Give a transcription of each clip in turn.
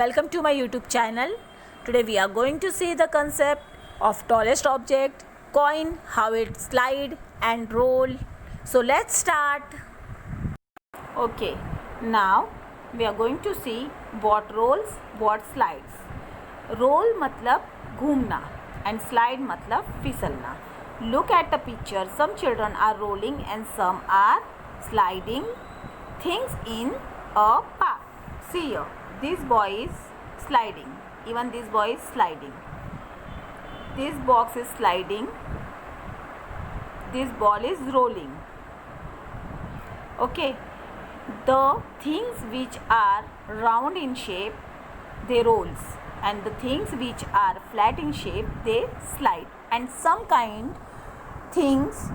Welcome to my YouTube channel. Today we are going to see the concept of tallest object, coin, how it slide and roll. So let's start. Okay, now we are going to see what rolls, what slides. Roll मतलब घूमना and slide मतलब फिसलना. Look at the picture. Some children are rolling and some are sliding things in a park. See here, this boy is sliding. Even this boy is sliding. This box is sliding. This ball is rolling. Okay. The things which are round in shape, they rolls, and the things which are flat in shape, they slide. And some kind things,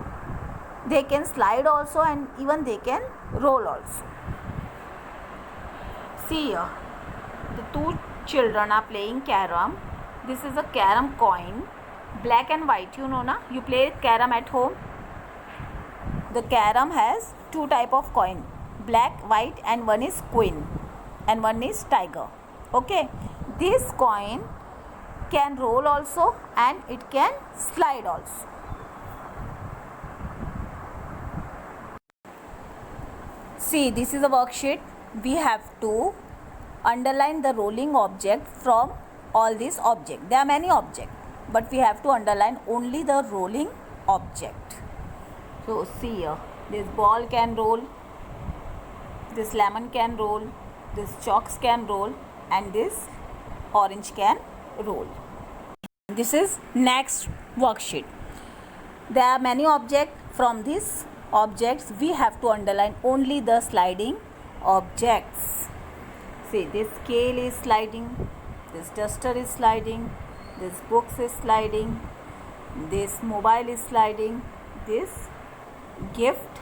they can slide also and even they can roll also. See here, the two children are playing carom. This is a carom coin, black and white. You know na, you play carom at home. The carom has two type of coin, black, white, and one is queen and one is tiger. Okay, this coin can roll also and it can slide also. See, this is a worksheet. We have to underline the rolling object from all these objects. There are many objects, but we have to underline only the rolling object. So see here, this ball can roll, this lemon can roll, this chalks can roll, and this orange can roll. This is next worksheet. There are many objects. From these objects we have to underline only the sliding objects. See, this scale is sliding, this duster is sliding, this books is sliding, this mobile is sliding, this gift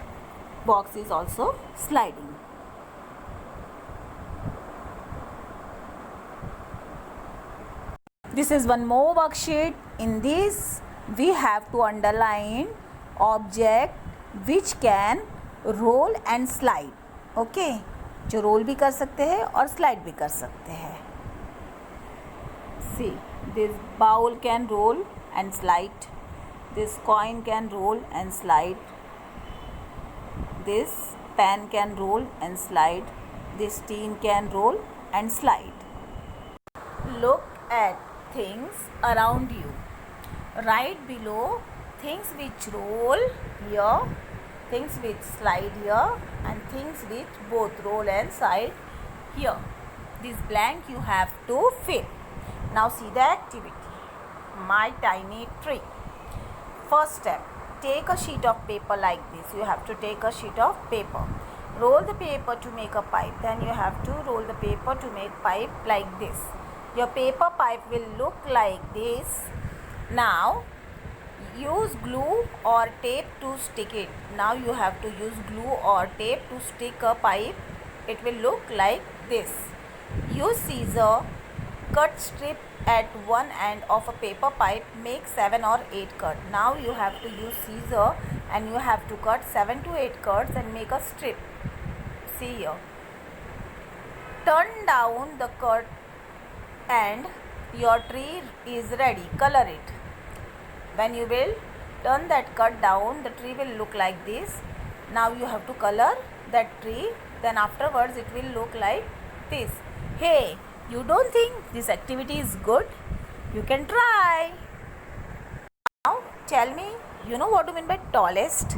box is also sliding. This is one more worksheet. In this we have to underline object which can roll and slide. Okay, जो role भी कर सकते हैं और slide भी कर सकते हैं. See, this bowl can roll and slide. This coin can roll and slide. This pen can roll and slide. This tin can roll and slide. Look at things around you. Right below, things which roll here, things which slide here, and things which both roll and slide here. This blank you have to fill. Now see the activity. My tiny tree. First step, take a sheet of paper like this. You have to take a sheet of paper. Roll the paper to make a pipe. Then you have to roll the paper to make pipe like this. Your paper pipe will look like this. Now use glue or tape to stick it. Now you have to use glue or tape to stick a pipe. It will look like this. Use scissor, cut strip at one end of a paper pipe, make 7 or 8 cut. Now you have to use scissor and you have to cut 7 to 8 cuts and make a strip. See here. Turn down the cut and your tree is ready. Color it. When you will turn that cut down, the tree will look like this. Now you have to color that tree. Then afterwards it will look like this. Hey, you don't think this activity is good? You can try. Now tell me, you know what do you mean by tallest?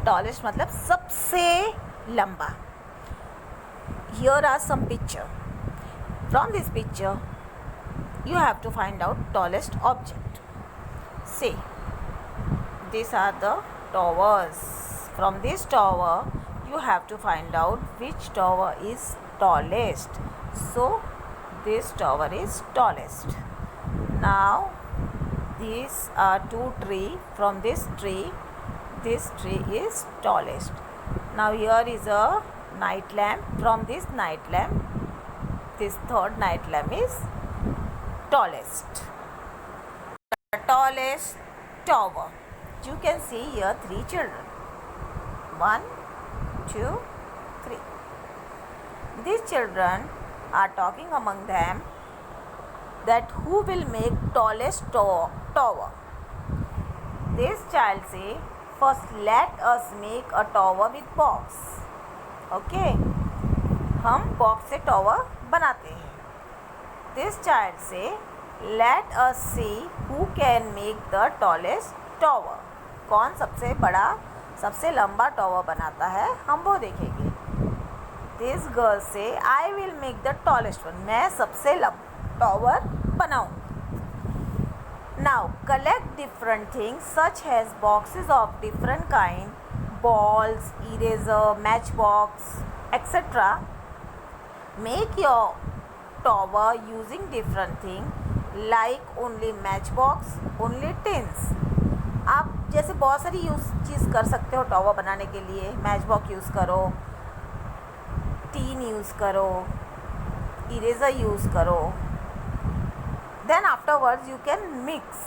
Tallest मतलब सबसे लंबा. Here are some picture. From this picture, you have to find out tallest object. See, these are the towers. From this tower, you have to find out which tower is tallest. So, this tower is tallest. Now, these are two trees. From this tree is tallest. Now, here is a night lamp. From this night lamp, this third night lamp is tallest. The tallest tower. You can see here 3 children. 1, 2, 3. These children are talking among them that who will make tallest tower. This child say, first let us make a tower with box. Okay, हम box से tower बनाते हैं. This child say, let us see who can make the tallest tower. कौन सबसे बड़ा सबसे लंबा tower बनाता है, हम वो देखेंगे. This girl say, I will make the tallest one. मैं सबसे टॉवर बनाऊंगी. Now collect different things such as boxes of different kind, balls, eraser, matchbox, etc. Make your tower using different things like only matchbox, only tins. आप जैसे बहुत सारी चीज़ कर सकते हो टॉवर बनाने के लिए. मैच बॉक्स यूज़ करो, टीन यूज़ करो, इरेज़र यूज़ करो. Then afterwards you can mix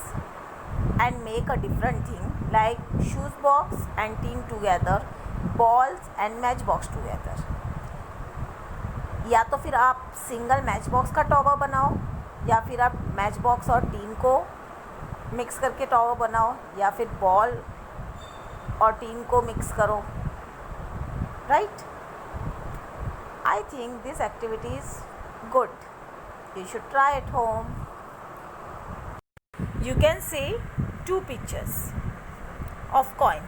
and make a different thing like shoes box and tin together, balls and match box together. या तो फिर आप सिंगल मैच बॉक्स का tower बनाओ, या फिर आप मैच बॉक्स और टीन को मिक्स करके टॉवर बनाओ, या फिर बॉल और टीन को मिक्स करो. Right? I think this activity is good. You should try at home. You can see two pictures of coin.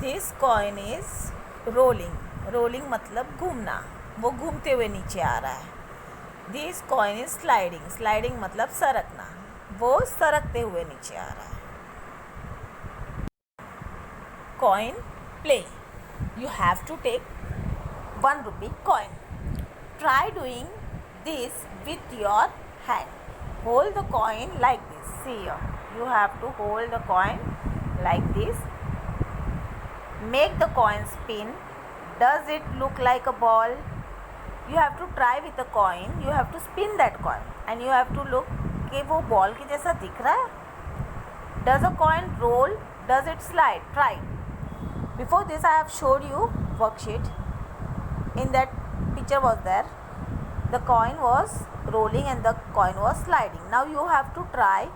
This coin is rolling. Rolling मतलब घूमना, वो घूमते हुए नीचे आ रहा है. This coin is sliding. Sliding मतलब सरकना, वो सरकते हुए नीचे आ रहा है. Coin play. You have to take 1 rupee coin. Try doing this with your hand. Hold the coin like this. See here. You have to hold the coin like this. Make the coin spin. Does it look like a ball? You have to try with the coin. You have to spin that coin and you have to look कि वो ball के जैसा दिख रहा है. Does a coin roll? Does it slide? Try. Before this I have showed you worksheet. In that picture was there. The coin was rolling and the coin was sliding. Now you have to try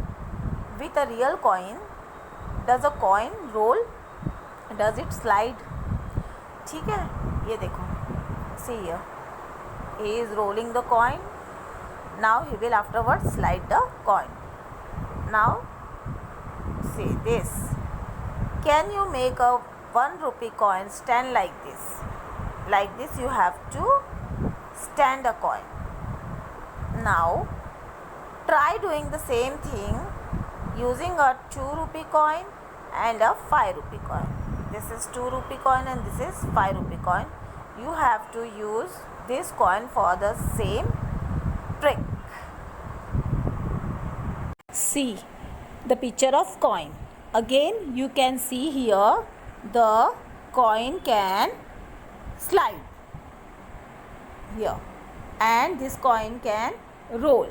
with a real coin. Does a coin roll? Does it slide? ठीक है, ये देखो. See here. He is rolling the coin. Now he will afterwards slide the coin. Now see this. Can you make a 1 rupee coin stand like this? Like this you have to stand a coin. Now try doing the same thing using a 2 rupee coin and a 5 rupee coin. This is 2 rupee coin and this is 5 rupee coin. You have to use this coin for the same trick. See the picture of coin. Again you can see here the coin can slide here and this coin can roll.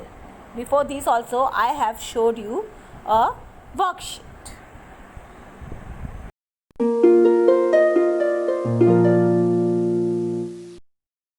Before this also I have showed you a worksheet.